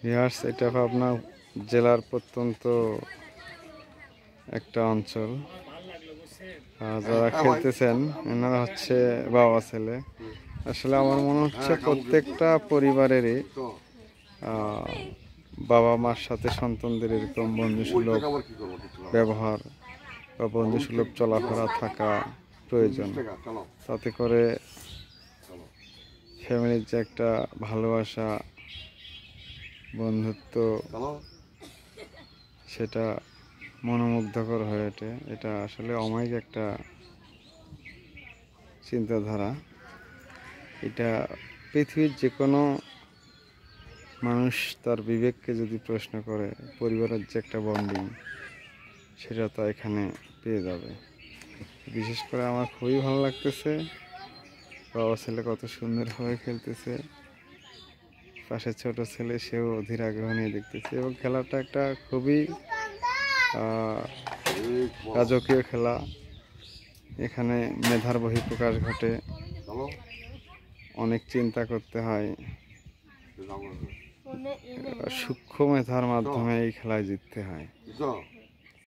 Viewers, এটা পাবনা জেলার প্রত্যন্ত একটা অঞ্চল। যারা খেলতেছেন এনারা হচ্ছে বাবা ছেলে। আসলে আমার মনে হচ্ছে প্রত্যেকটা পরিবারেরই বাবা মার সাথে সন্তানদের এরকম বন্ধুসুলভ ব্যবহার বা বন্ধুসুলভ চলাফেরা থাকা প্রয়োজন। তাতে করে ফ্যামিলির যে একটা ভালোবাসা, বন্ধুত্ব, সেটা মনোমুগ্ধকর হয়ে ওঠে। এটা আসলে অমায়িক একটা চিন্তাধারা। এটা পৃথিবীর যে কোনো মানুষ তার বিবেককে যদি প্রশ্ন করে, পরিবারের যে একটা বন্ডিং, সেটা তো এখানে পেয়ে যাবে। বিশেষ করে আমার খুবই ভালো লাগতেছে, বাবা ছেলে কত সুন্দরভাবে খেলতেছে, পাশে ছোট ছেলে সেও অধীর আগ্রহ নিয়ে দেখতেছে এবং খেলাটা একটা খুবই রাজকীয় খেলা। এখানে মেধার বহিঃপ্রকাশ ঘটে, অনেক চিন্তা করতে হয়, সূক্ষ্ম মেধার মাধ্যমে এই খেলায় জিততে হয়।